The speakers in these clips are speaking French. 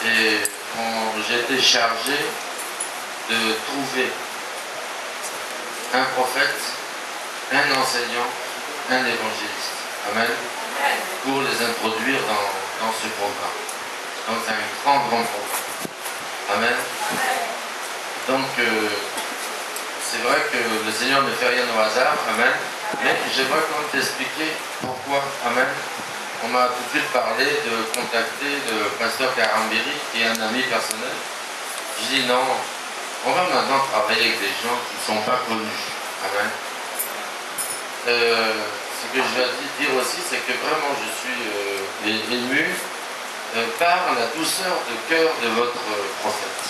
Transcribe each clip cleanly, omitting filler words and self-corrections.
Et j'ai été chargé de trouver un prophète, un enseignant, un évangéliste. Amen. Pour les introduire dans ce programme. Donc c'est un grand programme. Amen. Donc c'est vrai que le Seigneur ne fait rien au hasard. Amen. Mais j'aimerais quand même t'expliquer pourquoi. Amen. On m'a tout de suite parlé de contacter le pasteur Karambiri, qui est un ami personnel. Je dis non, on va maintenant travailler avec des gens qui ne sont pas connus. Amen. Ce que je vais dire aussi, c'est que vraiment je suis ému par la douceur de cœur de votre prophète.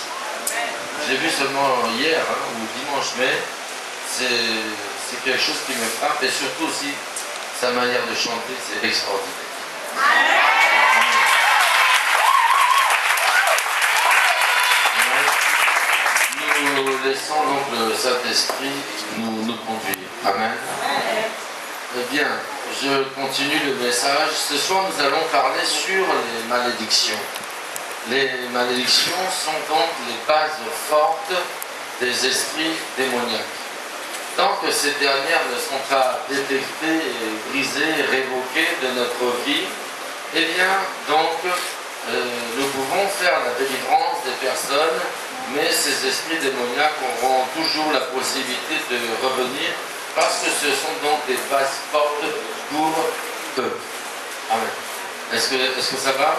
J'ai vu seulement hier ou dimanche, mais c'est quelque chose qui me frappe, et surtout aussi sa manière de chanter, c'est extraordinaire. Nous laissons donc le Saint-Esprit nous conduire. Amen. Eh bien, je continue le message. Ce soir, nous allons parler sur les malédictions. Les malédictions sont donc les bases fortes des esprits démoniaques. Tant que ces dernières ne sont pas détectées, brisées, révoquées de notre vie, eh bien, donc, nous pouvons faire la délivrance des personnes, mais ces esprits démoniaques auront toujours la possibilité de revenir, parce que ce sont donc des bases fortes pour eux. Amen. Est-ce que ça va?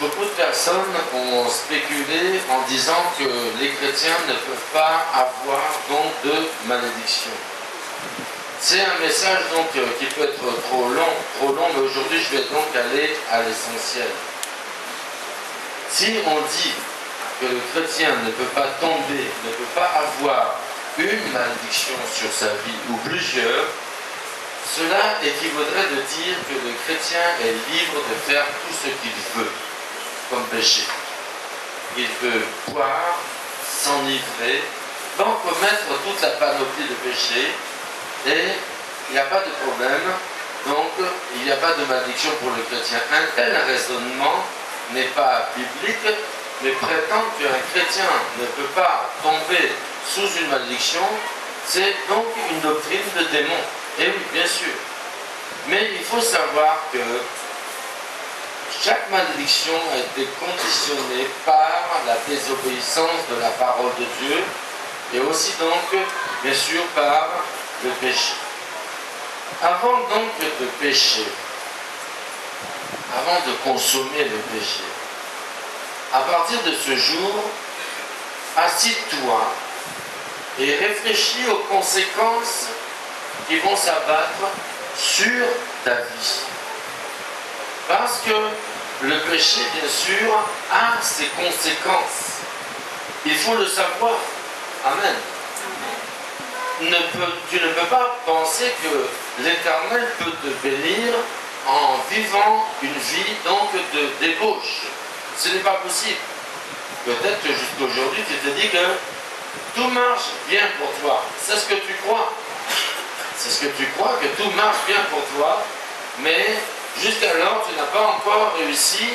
Beaucoup de personnes ont spéculé en disant que les chrétiens ne peuvent pas avoir donc de malédiction. C'est un message donc qui peut être trop long, mais aujourd'hui je vais donc aller à l'essentiel. Si on dit que le chrétien ne peut pas tomber, ne peut pas avoir une malédiction sur sa vie ou plusieurs, cela équivaudrait de dire que le chrétien est libre de faire tout ce qu'il veut comme péché. Il peut boire, s'enivrer, donc commettre toute la panoplie de péchés, et il n'y a pas de problème, donc il n'y a pas de malédiction pour le chrétien. Un tel raisonnement n'est pas biblique, mais prétendre qu'un chrétien ne peut pas tomber sous une malédiction, c'est donc une doctrine de démon. Et oui, bien sûr. Mais il faut savoir que chaque malédiction a été conditionnée par la désobéissance de la parole de Dieu, et aussi donc, bien sûr, par le péché. Avant donc de pécher, avant de consommer le péché, à partir de ce jour, assis-toi et réfléchis aux conséquences qui vont s'abattre sur ta vie. Parce que le péché, bien sûr, a ses conséquences. Il faut le savoir. Amen. Tu ne peux pas penser que l'Éternel peut te bénir en vivant une vie donc de débauche. Ce n'est pas possible. Peut-être que jusqu'aujourd'hui, tu te dis que tout marche bien pour toi. C'est ce que tu crois. C'est ce que tu crois, que tout marche bien pour toi, mais jusqu'alors, tu n'as pas encore réussi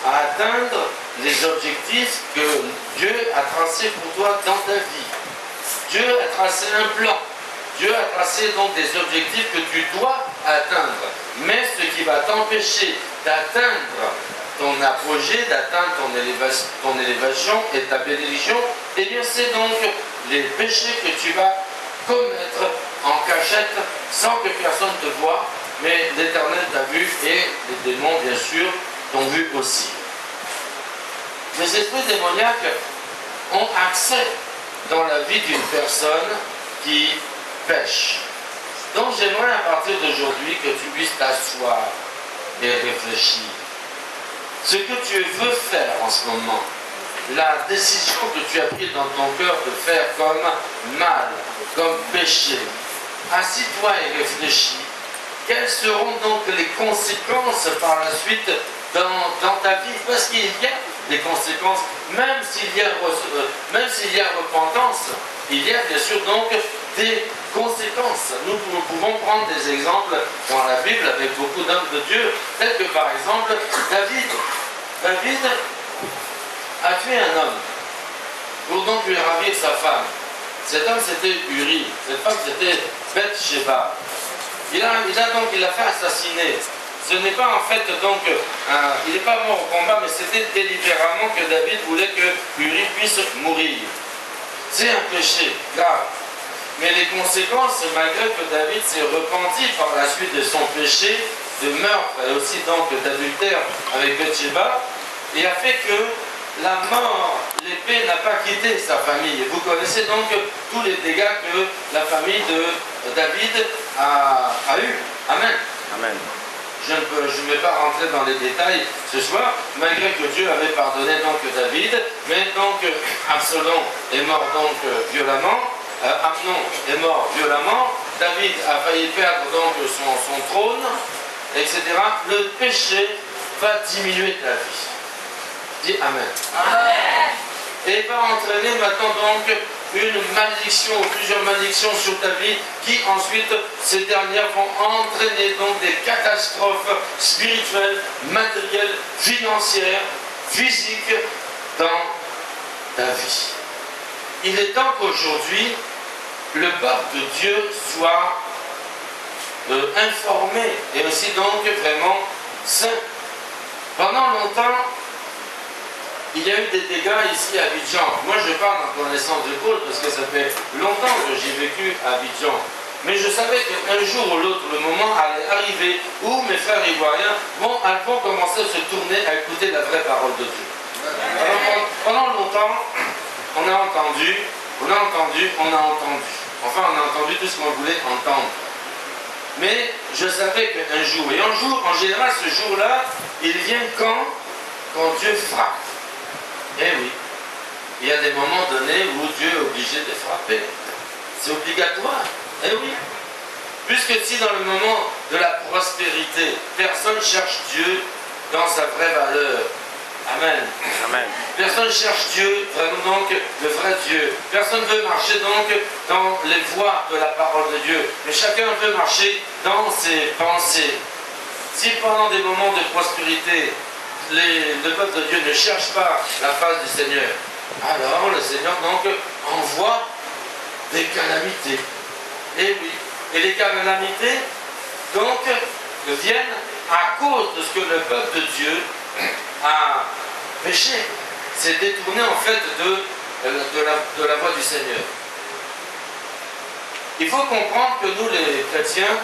à atteindre les objectifs que Dieu a tracés pour toi dans ta vie. Dieu a tracé un plan. Dieu a tracé donc des objectifs que tu dois atteindre. Mais ce qui va t'empêcher d'atteindre ton apogée, d'atteindre ton élévation et ta bénédiction, eh bien c'est donc les péchés que tu vas commettre en cachette sans que personne te voie, mais l'Éternel t'a vu et les démons, bien sûr, t'ont vu aussi. Les esprits démoniaques ont accès dans la vie d'une personne qui pêche. Donc j'aimerais à partir d'aujourd'hui que tu puisses t'asseoir et réfléchir. Ce que tu veux faire en ce moment, la décision que tu as prise dans ton cœur de faire comme mal, comme péché, assis-toi et réfléchis. Quelles seront donc les conséquences par la suite dans ta vie? Parce qu'il y a des conséquences, même s'il y a repentance, il y a bien sûr donc des conséquences. Nous pouvons prendre des exemples dans la Bible avec beaucoup d'hommes de Dieu, tels que par exemple David. David a tué un homme pour donc lui ravir sa femme. Cet homme c'était Uri, cette femme c'était Bathsheba. Il l'a fait assassiner. Ce n'est pas en fait donc, il n'est pas mort au combat, mais c'était délibérément que David voulait que Uri puisse mourir. C'est un péché grave. Mais les conséquences, malgré que David s'est repenti par la suite de son péché, de meurtre et aussi donc d'adultère avec Bathsheba, et a fait que la mort, l'épée n'a pas quitté sa famille. Et vous connaissez donc tous les dégâts que la famille de David a eu. Amen. Amen. Je ne vais pas rentrer dans les détails ce soir, malgré que Dieu avait pardonné donc David, mais donc Absalom est mort donc violemment, Amnon est mort violemment, David a failli perdre donc son trône, etc. Le péché va diminuer ta vie. Dis Amen. Amen. Et va entraîner maintenant donc une malédiction ou plusieurs malédictions sur ta vie qui ensuite, ces dernières vont entraîner donc des catastrophes spirituelles, matérielles, financières, physiques dans ta vie. Il est temps qu'aujourd'hui, le peuple de Dieu soit informé et aussi donc vraiment saint. Pendant longtemps, il y a eu des dégâts ici à Abidjan. Moi, je parle en connaissance de cause parce que ça fait longtemps que j'ai vécu à Abidjan. Mais je savais qu'un jour ou l'autre, le moment allait arriver où mes frères ivoiriens vont commencer à se tourner à écouter la vraie parole de Dieu. Alors, pendant longtemps, on a entendu. Enfin, on a entendu tout ce qu'on voulait entendre. Mais je savais qu'un jour, et un jour, en général, ce jour-là, il vient quand Dieu frappe. Eh oui, il y a des moments donnés où Dieu est obligé de frapper. C'est obligatoire. Eh oui. Puisque si dans le moment de la prospérité, personne cherche Dieu dans sa vraie valeur. Amen. Amen. Personne cherche Dieu, vraiment donc le vrai Dieu. Personne ne veut marcher donc dans les voies de la parole de Dieu. Mais chacun veut marcher dans ses pensées. Si pendant des moments de prospérité, le peuple de Dieu ne cherche pas la face du Seigneur, alors le Seigneur donc envoie des calamités. Et oui, et les calamités donc viennent à cause de ce que le peuple de Dieu a péché. C'est détourné en fait de la voie du Seigneur. Il faut comprendre que nous les chrétiens,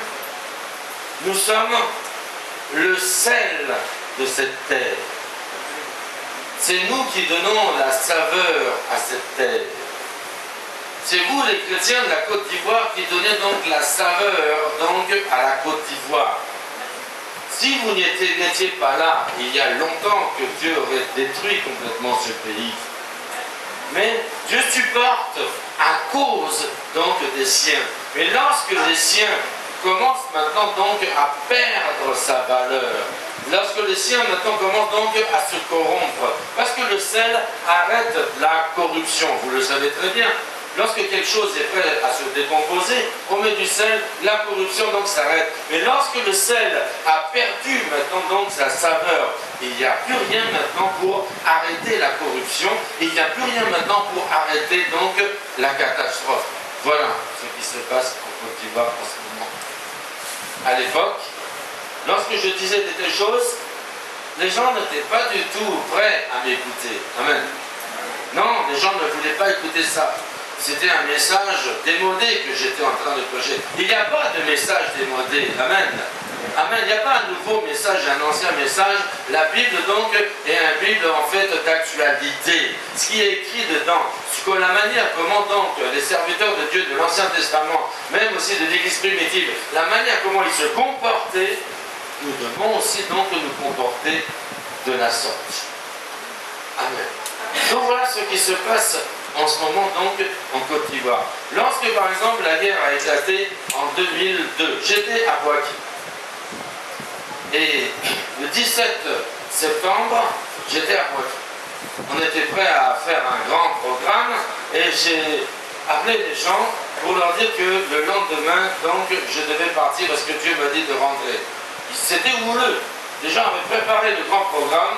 nous sommes le sel de cette terre. C'est nous qui donnons la saveur à cette terre. C'est vous les chrétiens de la Côte d'Ivoire qui donnez donc la saveur donc à la Côte d'Ivoire. Si vous n'étiez pas là, il y a longtemps que Dieu aurait détruit complètement ce pays. Mais Dieu supporte à cause donc des siens. Mais lorsque les siens commencent maintenant donc à perdre sa valeur, lorsque les siens maintenant commencent donc à se corrompre, parce que le sel arrête la corruption, vous le savez très bien. Lorsque quelque chose est prêt à se décomposer, on met du sel, la corruption donc s'arrête. Mais lorsque le sel a perdu maintenant donc sa saveur, il n'y a plus rien maintenant pour arrêter la corruption, il n'y a plus rien maintenant pour arrêter donc la catastrophe. Voilà ce qui se passe en Côte d'Ivoire en ce moment. À l'époque, lorsque je disais de telles choses, les gens n'étaient pas du tout prêts à m'écouter. Amen. Non, les gens ne voulaient pas écouter ça. C'était un message démodé que j'étais en train de prêcher. Il n'y a pas de message démodé. Amen. Amen. Il n'y a pas un nouveau message, un ancien message. La Bible donc est une Bible en fait d'actualité. Ce qui est écrit dedans, ce que la manière comment donc les serviteurs de Dieu de l'Ancien Testament, même aussi de l'Église primitive, la manière comment ils se comportaient, nous devons aussi donc nous comporter de la sorte. Amen. Donc voilà ce qui se passe en ce moment donc en Côte d'Ivoire. Lorsque par exemple la guerre a éclaté en 2002, j'étais à Boaké. Et le 17 septembre, j'étais à Boaké. On était prêt à faire un grand programme et j'ai appelé les gens pour leur dire que le lendemain, donc, je devais partir parce que Dieu m'a dit de rentrer. C'était houleux. Les gens avaient préparé le grand programme,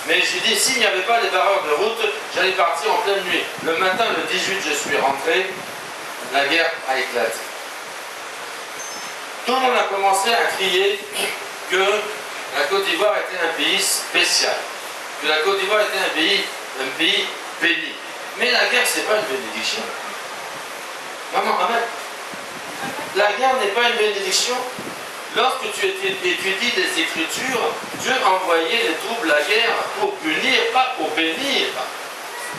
mais j'ai dit, s'il n'y avait pas les barreurs de route, j'allais partir en pleine nuit. Le matin, le 18, je suis rentré, la guerre a éclaté. Tout le monde a commencé à crier que la Côte d'Ivoire était un pays spécial, que la Côte d'Ivoire était un pays béni. Mais la guerre, ce n'est pas une bénédiction. Maman, amen. La guerre n'est pas une bénédiction. Lorsque tu étudies les Écritures, Dieu envoyait les troubles, la guerre, pour punir, pas pour bénir.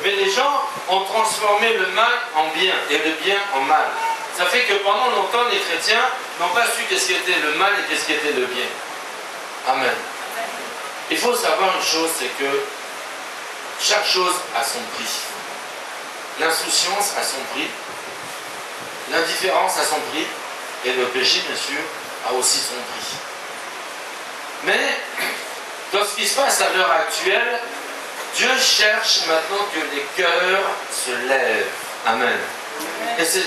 Mais les gens ont transformé le mal en bien et le bien en mal. Ça fait que pendant longtemps, les chrétiens n'ont pas su qu'est-ce qu'était le mal et qu'est-ce qu'était le bien. Amen. Il faut savoir une chose, c'est que chaque chose a son prix. L'insouciance a son prix, l'indifférence a son prix, et le péché, bien sûr, a aussi son prix. Mais, dans ce qui se passe à l'heure actuelle, Dieu cherche maintenant que les cœurs se lèvent. Amen. Et c'est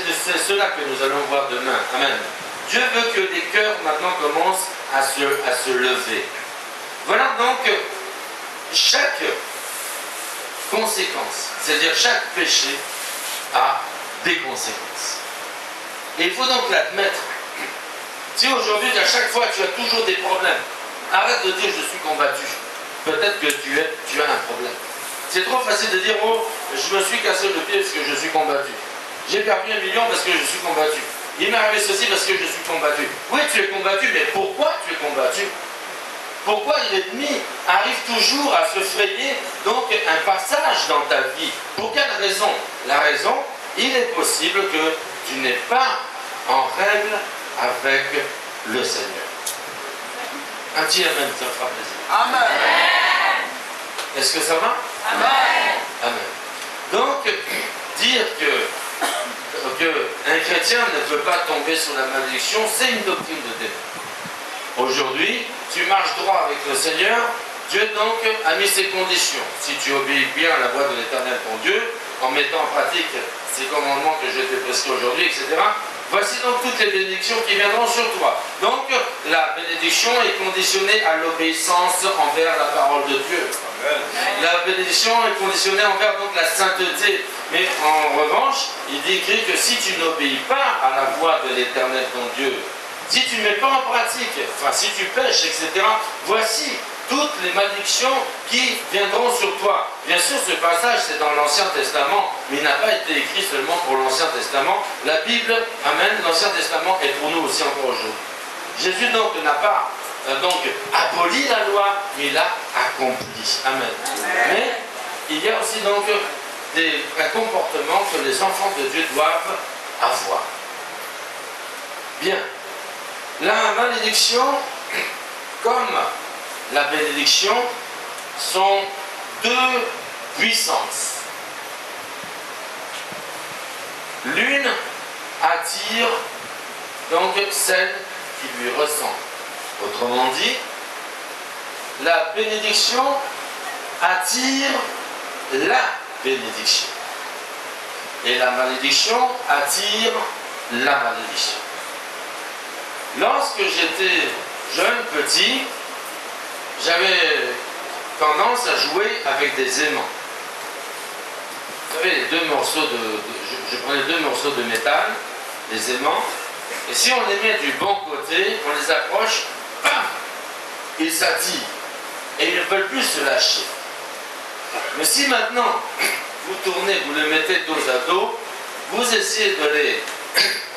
cela que nous allons voir demain. Amen. Dieu veut que les cœurs maintenant commencent à se lever. Voilà donc chaque conséquence, c'est-à-dire chaque péché a des conséquences. Et il faut donc l'admettre. Si aujourd'hui, à chaque fois, tu as toujours des problèmes, arrête de dire je suis combattu. Peut-être que tu as un problème. C'est trop facile de dire oh, je me suis cassé le pied parce que je suis combattu. J'ai perdu 1 million parce que je suis combattu. Il m'est arrivé ceci parce que je suis combattu. Oui, tu es combattu, mais pourquoi tu es combattu? Pourquoi l'ennemi arrive toujours à se frayer donc un passage dans ta vie? Pour quelle raison? La raison, il est possible que tu n'es pas en règle avec le Seigneur. Un petit amen, ça fera plaisir. Amen. Est-ce que ça va? Amen. Amen. Donc, dire qu'un chrétien ne peut pas tomber sous la malédiction, c'est une doctrine de démon. Aujourd'hui, tu marches droit avec le Seigneur, Dieu donc a mis ses conditions. Si tu obéis bien à la voix de l'Éternel ton Dieu, en mettant en pratique ces commandements que je t'ai prescrits aujourd'hui, etc., voici donc toutes les bénédictions qui viendront sur toi. Donc, la bénédiction est conditionnée à l'obéissance envers la parole de Dieu. Amen. La bénédiction est conditionnée envers donc la sainteté. Mais en revanche, il dit écrit que si tu n'obéis pas à la voix de l'Éternel ton Dieu, si tu ne mets pas en pratique, enfin si tu pêches, etc., voici toutes les malédictions qui viendront sur toi. Bien sûr, ce passage, c'est dans l'Ancien Testament, mais il n'a pas été écrit seulement pour l'Ancien Testament. La Bible, amen, l'Ancien Testament est pour nous aussi encore aujourd'hui. Jésus donc n'a pas aboli la loi, mais il l'a accompli. Amen. Mais il y a aussi donc un comportement que les enfants de Dieu doivent avoir. Bien. La malédiction, comme la bénédiction, sont deux puissances. L'une attire donc celle qui lui ressemble. Autrement dit, la bénédiction attire la bénédiction. Et la malédiction attire la malédiction. Lorsque j'étais jeune, petit, j'avais tendance à jouer avec des aimants. Vous savez, je prenais 2 morceaux de métal, des aimants, et si on les met du bon côté, on les approche, bam, ils s'attirent. Et ils ne veulent plus se lâcher. Mais si maintenant, vous tournez, vous les mettez dos à dos, vous essayez de les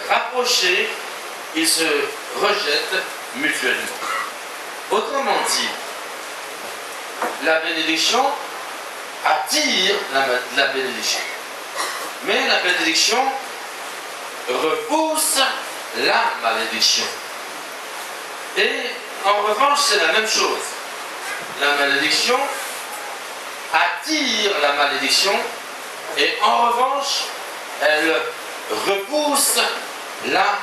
rapprocher, ils se rejettent mutuellement. Autrement dit, la bénédiction attire la bénédiction. Mais la bénédiction repousse la malédiction. Et en revanche, c'est la même chose. La malédiction attire la malédiction et en revanche, elle repousse la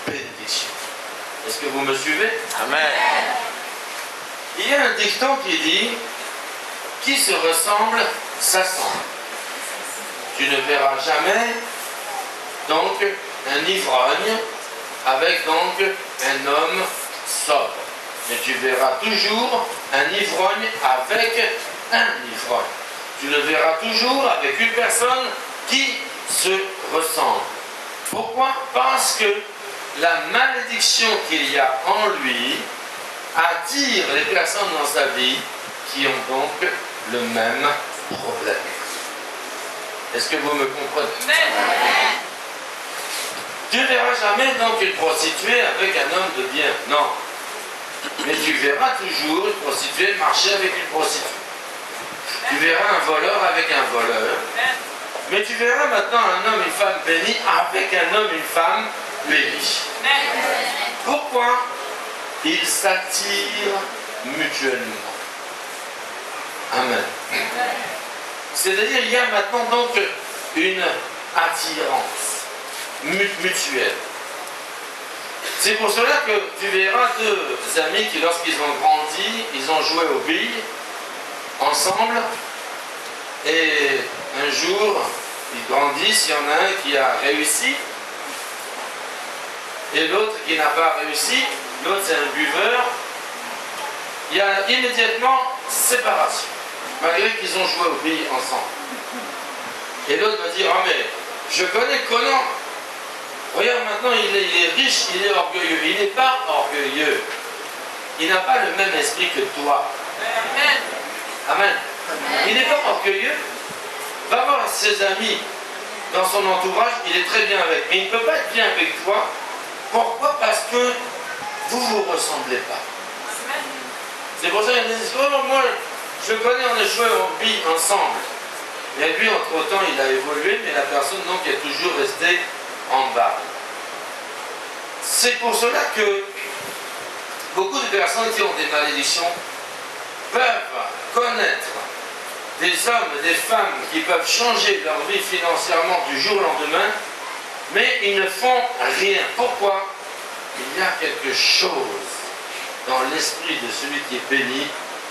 bénédiction. Est-ce que vous me suivez? Amen. Il y a un dicton qui dit « Qui se ressemble, s'assemble ». Tu ne verras jamais donc un ivrogne avec donc un homme sobre. mais tu verras toujours un ivrogne avec un ivrogne. Tu le verras toujours avec une personne qui se ressemble. Pourquoi? Parce que la malédiction qu'il y a en lui attire les personnes dans sa vie qui ont donc le même problème. Est-ce que vous me comprenez? Tu ne verras jamais donc une prostituée avec un homme de bien, non. Mais tu verras toujours une prostituée marcher avec une prostituée. Tu verras un voleur avec un voleur. Mais tu verras maintenant un homme et une femme bénis avec un homme et une femme bénis. Pourquoi? Ils s'attirent mutuellement. Amen. C'est-à-dire il y a maintenant donc une attirance mutuelle. C'est pour cela que tu verras deux amis qui, lorsqu'ils ont grandi, ils ont joué aux billes ensemble, et un jour, ils grandissent, il y en a un qui a réussi, et l'autre qui n'a pas réussi, l'autre c'est un buveur. Il y a immédiatement séparation, malgré qu'ils ont joué aux billes ensemble. Et l'autre va dire, ah mais, je connais Conan. Regarde maintenant, il est riche, il est orgueilleux. Il n'est pas orgueilleux. Il n'a pas le même esprit que toi. Amen. Amen. Il n'est pas orgueilleux. Va voir ses amis dans son entourage, il est très bien avec. Mais il ne peut pas être bien avec toi. Pourquoi? Parce que vous ne vous ressemblez pas. C'est pour ça qu'il dit, oh, moi, je connais, on a joué aux billes ensemble. Et lui, entre-temps, il a évolué, mais la personne, donc, est toujours restée en bas. C'est pour cela que beaucoup de personnes qui ont des malédictions peuvent connaître des hommes et des femmes qui peuvent changer leur vie financièrement du jour au lendemain, mais ils ne font rien. Pourquoi? Il y a quelque chose dans l'esprit de celui qui est béni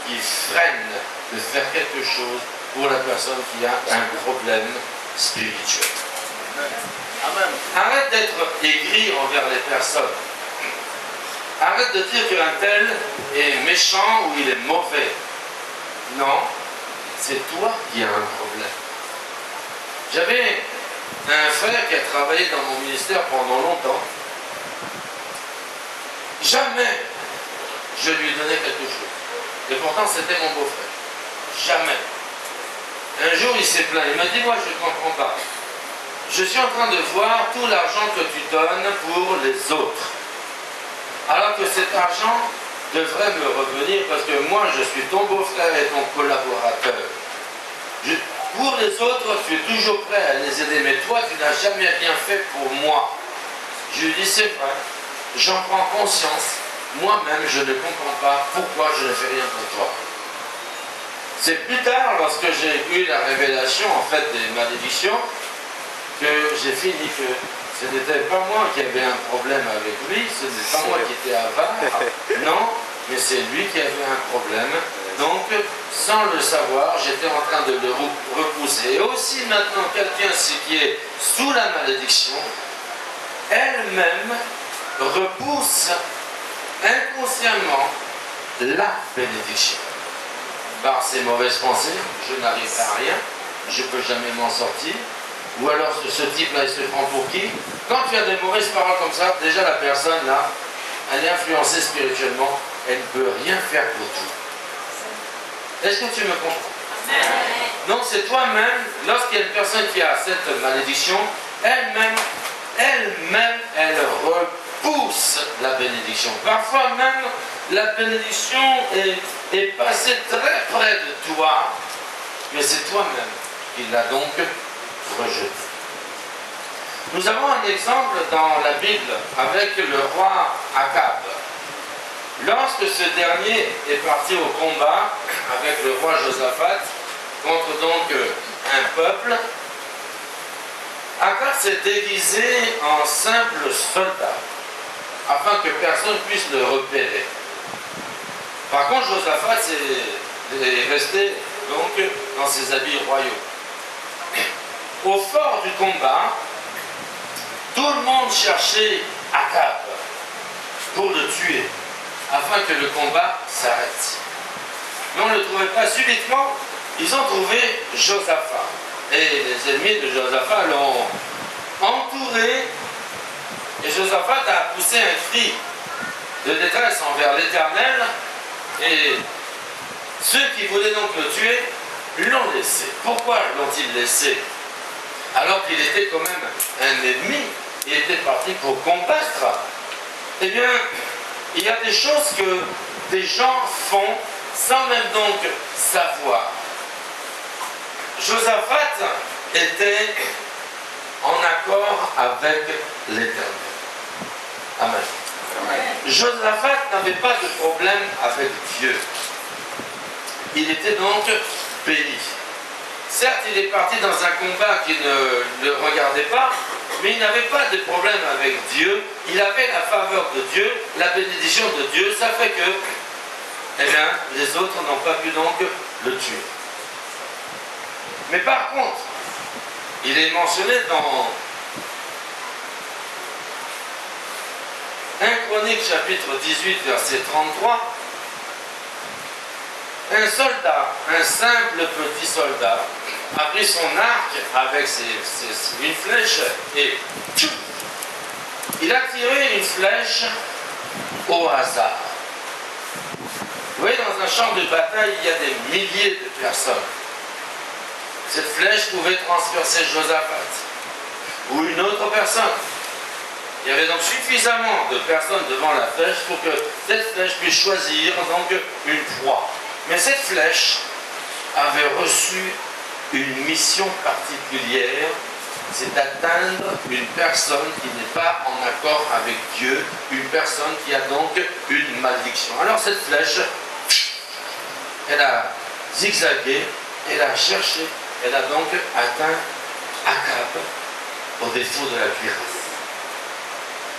qui freine de faire quelque chose pour la personne qui a un problème spirituel. Amen. Arrête d'être aigri envers les personnes. Arrête de dire qu'un tel est méchant ou il est mauvais. Non, c'est toi qui as un problème. J'avais un frère qui a travaillé dans mon ministère pendant longtemps. Jamais je lui donnais quelque chose. Et pourtant c'était mon beau-frère. Jamais. Un jour il s'est plaint. Il m'a dit, moi je ne comprends pas. Je suis en train de voir tout l'argent que tu donnes pour les autres. Alors que cet argent devrait me revenir parce que moi je suis ton beau-frère et ton collaborateur. Pour les autres, tu es toujours prêt à les aider, mais toi tu n'as jamais rien fait pour moi. Je lui dis, c'est vrai, j'en prends conscience, moi-même je ne comprends pas pourquoi je ne fais rien pour toi. C'est plus tard, lorsque j'ai eu la révélation en fait des malédictions, que j'ai fini que ce n'était pas moi qui avais un problème avec lui, ce n'est pas moi qui étais avare, non, mais c'est lui qui avait un problème. Donc, sans le savoir, j'étais en train de le repousser. Et aussi maintenant, quelqu'un qui est sous la malédiction, elle-même repousse inconsciemment la bénédiction. Par ses mauvaises pensées, je n'arrive à rien, je ne peux jamais m'en sortir. Ou alors ce type-là, il se prend pour qui? Quand tu as des mauvaises paroles comme ça, déjà la personne là, elle est influencée spirituellement, elle ne peut rien faire pour toi. Est-ce que tu me comprends? Non, c'est toi-même, lorsqu'il y a une personne qui a cette malédiction, elle-même, elle repousse la bénédiction. Parfois même, la bénédiction est passée très près de toi, mais c'est toi-même qui l'a donc rejeté. Nous avons un exemple dans la Bible avec le roi Akab. Lorsque ce dernier est parti au combat avec le roi Josaphat contre donc un peuple, Akab s'est déguisé en simple soldat afin que personne puisse le repérer. Par contre, Josaphat est resté donc dans ses habits royaux. Au fort du combat, tout le monde cherchait Akab pour le tuer. afin que le combat s'arrête. Mais on ne le trouvait pas subitement. Ils ont trouvé Josaphat. Et les ennemis de Josaphat l'ont entouré. Et Josaphat a poussé un cri de détresse envers l'Éternel. Et ceux qui voulaient donc le tuer l'ont laissé. Pourquoi l'ont-ils laissé? Alors qu'il était quand même un ennemi, il était parti pour combattre. Eh bien, il y a des choses que des gens font sans même donc savoir. Josaphat était en accord avec l'Éternel. Amen. Josaphat n'avait pas de problème avec Dieu. Il était donc béni. Certes, il est parti dans un combat qui ne le regardait pas, mais il n'avait pas de problème avec Dieu. Il avait la faveur de Dieu, la bénédiction de Dieu. Ça fait que, eh bien, les autres n'ont pas pu donc le tuer. Mais par contre, il est mentionné dans 1 Chronique chapitre 18 verset 33, un soldat, un simple petit soldat, a pris son arc avec une flèche et tchou, il a tiré une flèche au hasard. Vous voyez, dans un champ de bataille, il y a des milliers de personnes. Cette flèche pouvait transpercer Josaphat ou une autre personne. Il y avait donc suffisamment de personnes devant la flèche pour que cette flèche puisse choisir donc une proie. Mais cette flèche avait reçu une mission particulière, c'est d'atteindre une personne qui n'est pas en accord avec Dieu, une personne qui a donc une malédiction. Alors cette flèche, elle a zigzagué, elle a cherché, elle a donc atteint Akab au défaut de la cuirasse.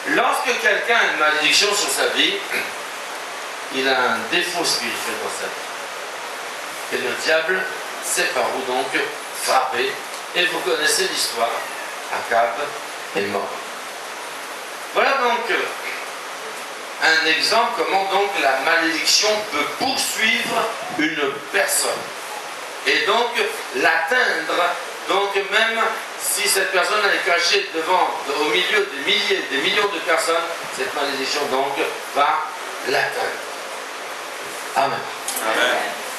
Lorsque quelqu'un a une malédiction sur sa vie, il a un défaut spirituel dans sa vie. Et le diable sait par où donc frapper. Et vous connaissez l'histoire. Akab est mort. Voilà donc un exemple comment donc la malédiction peut poursuivre une personne. Et donc l'atteindre, donc même si cette personne est cachée au milieu des milliers, des millions de personnes, cette malédiction donc va l'atteindre. Amen. Amen.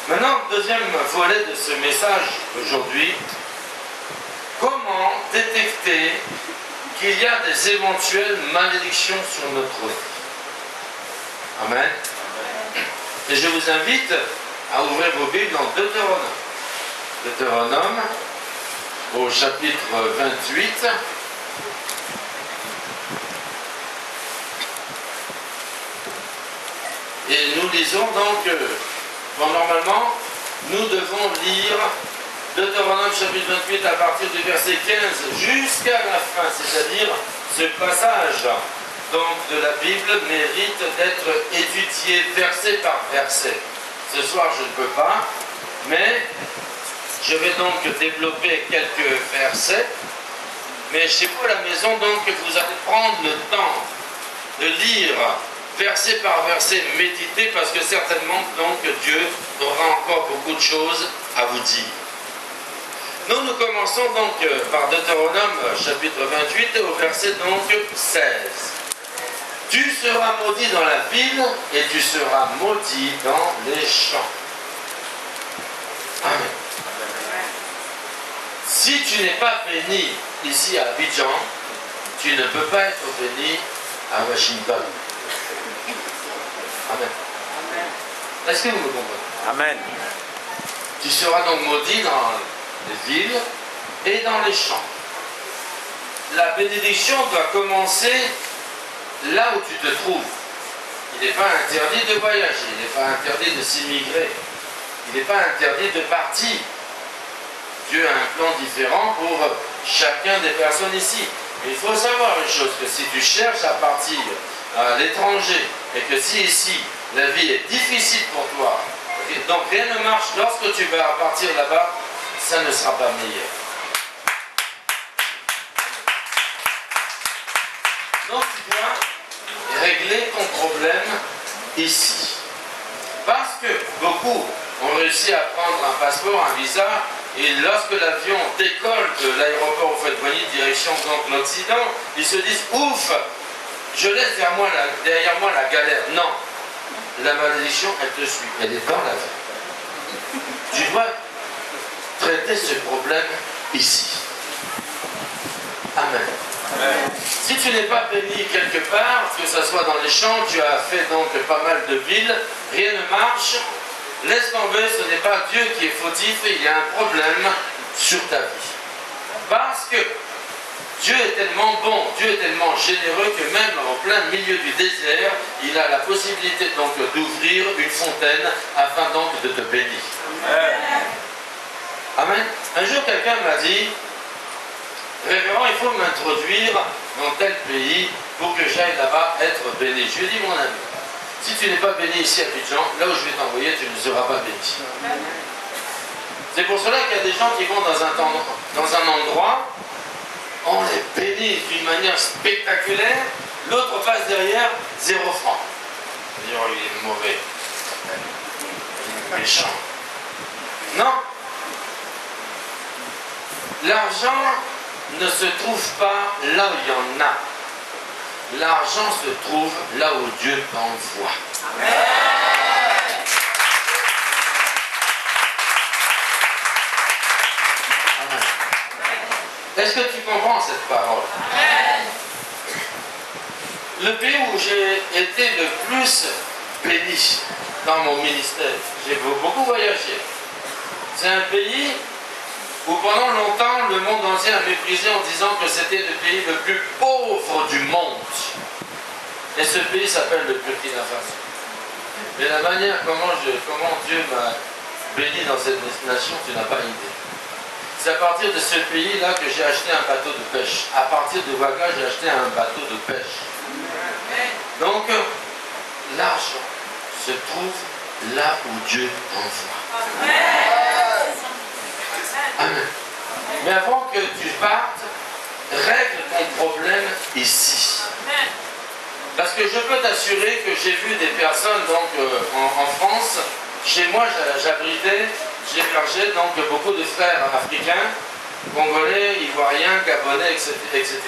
Maintenant, deuxième volet de ce message aujourd'hui, comment détecter qu'il y a des éventuelles malédictions sur notre vie. Amen. Et je vous invite à ouvrir vos Bibles dans Deutéronome. Deutéronome, au chapitre 28. Et nous lisons donc, normalement, nous devons lire Deutéronome chapitre 28 à partir du verset 15 jusqu'à la fin, c'est-à-dire ce passage donc, de la Bible mérite d'être étudié verset par verset. Ce soir, je ne peux pas, mais je vais donc développer quelques versets. Mais chez vous à la maison, donc, vous allez prendre le temps de lire verset par verset, méditer, parce que certainement, donc, Dieu aura encore beaucoup de choses à vous dire. Nous commençons donc par Deutéronome chapitre 28 au verset donc 16. Tu seras maudit dans la ville et tu seras maudit dans les champs. Amen. Si tu n'es pas béni ici à Abidjan, tu ne peux pas être béni à Washington. Amen. Est-ce que vous me comprenez? Amen. Tu seras donc maudit dans les villes et dans les champs. La bénédiction doit commencer là où tu te trouves. Il n'est pas interdit de voyager, il n'est pas interdit de s'immigrer, il n'est pas interdit de partir. Dieu a un plan différent pour chacun des personnes ici. Mais il faut savoir une chose, que si tu cherches à partir à l'étranger et que si ici la vie est difficile pour toi, donc rien ne marche, lorsque tu vas partir là-bas, ça ne sera pas meilleur. Donc tu dois régler ton problème ici. Parce que beaucoup ont réussi à prendre un passeport, un visa, et lorsque l'avion décolle de l'aéroport au Fouet-de-Boigny, direction donc l'Occident, ils se disent ouf, je laisse derrière moi la galère. Non, la malédiction, elle te suit, elle est dans l'avion. Tu dois traiter ce problème ici. Amen. Amen. Si tu n'es pas béni quelque part, que ce soit dans les champs, tu as fait donc pas mal de villes, rien ne marche, laisse tomber, ce n'est pas Dieu qui est fautif, il y a un problème sur ta vie. Parce que Dieu est tellement bon, Dieu est tellement généreux que même en plein milieu du désert, il a la possibilité donc d'ouvrir une fontaine afin donc de te bénir. Amen. Un jour quelqu'un m'a dit, révérend, il faut m'introduire dans tel pays pour que j'aille là-bas être béni. Je lui ai dit, mon ami, si tu n'es pas béni ici à Abidjan, là où je vais t'envoyer, tu ne seras pas béni. C'est pour cela qu'il y a des gens qui vont dans un endroit, on les bénit d'une manière spectaculaire, l'autre passe derrière, 0 francs. Il est mauvais. Il est méchant. Non. L'argent ne se trouve pas là où il y en a. L'argent se trouve là où Dieu t'envoie. Amen. Amen. Est-ce que tu comprends cette parole? Amen. Le pays où j'ai été le plus béni dans mon ministère, j'ai beaucoup voyagé. C'est un pays où pendant longtemps le monde entier a méprisé en disant que c'était le pays le plus pauvre du monde. Et ce pays s'appelle le Burkina Faso. Mais la manière comment Dieu m'a béni dans cette destination, tu n'as pas idée. C'est à partir de ce pays-là que j'ai acheté un bateau de pêche. À partir de Ouaga, j'ai acheté un bateau de pêche. Donc, l'argent se trouve là où Dieu t'envoie. Amen. Mais avant que tu partes, règle ton problème ici. Parce que je peux t'assurer que j'ai vu des personnes donc, en France, chez moi j'hébergeais donc beaucoup de frères africains, congolais, ivoiriens, gabonais, etc.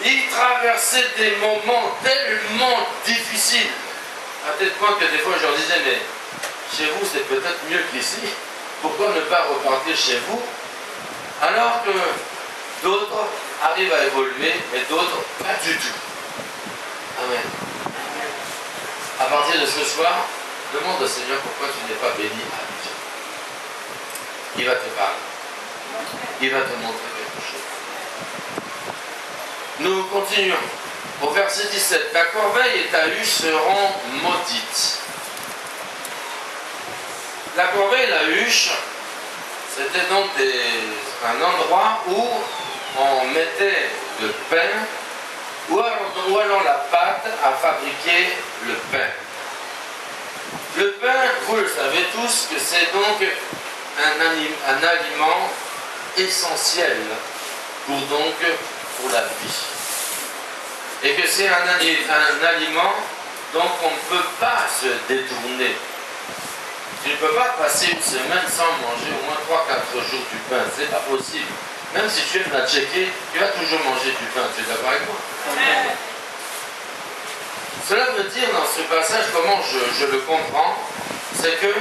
Ils traversaient des moments tellement difficiles, à tel point que des fois je leur disais, mais chez vous c'est peut-être mieux qu'ici. Pourquoi ne pas repartir chez vous? Alors que d'autres arrivent à évoluer, mais d'autres pas du tout. Amen. À partir de ce soir, demande au Seigneur pourquoi tu n'es pas béni à Dieu. Il va te parler. Il va te montrer quelque chose. Nous continuons. Au verset 17. Ta corbeille et ta huche seront maudites. La corbeille et la huche, c'était donc un endroit où on mettait le pain ou alors la pâte à fabriquer le pain. Le pain, vous le savez tous, que c'est donc un aliment essentiel pour la vie. Et que c'est un aliment dont on ne peut pas se détourner. Tu ne peux pas passer une semaine sans manger au moins 3-4 jours du pain, c'est pas possible. Même si tu aimes la checker, tu vas toujours manger du pain, tu es d'accord avec moi? Amen. Cela veut dire dans ce passage, comment je le comprends, c'est que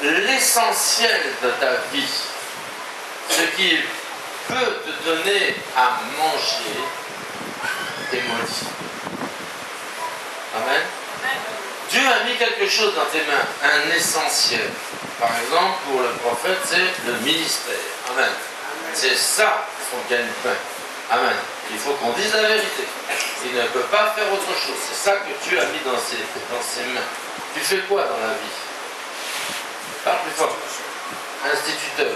l'essentiel de ta vie, ce qui peut te donner à manger, est maudit. Amen. Dieu a mis quelque chose dans tes mains, un essentiel. Par exemple, pour le prophète, c'est le ministère. Amen. C'est ça son gagne-pain. Amen. Il faut qu'on dise la vérité. Il ne peut pas faire autre chose. C'est ça que Dieu a mis dans ses mains. Tu fais quoi dans la vie? Parle plus fort. Instituteur,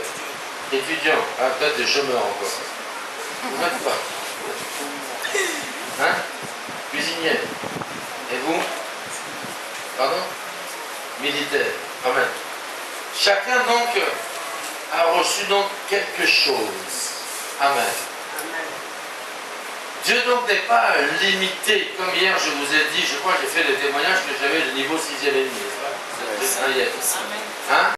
étudiant, peut-être des chômeurs encore. Vous faites quoi? Hein? Cuisinier. Et vous? Pardon? Militaire. Amen. Chacun donc a reçu donc quelque chose. Amen. Dieu donc n'est pas limité, comme hier je vous ai dit, je crois que j'ai fait le témoignage que j'avais le niveau 6e et demi. Hein?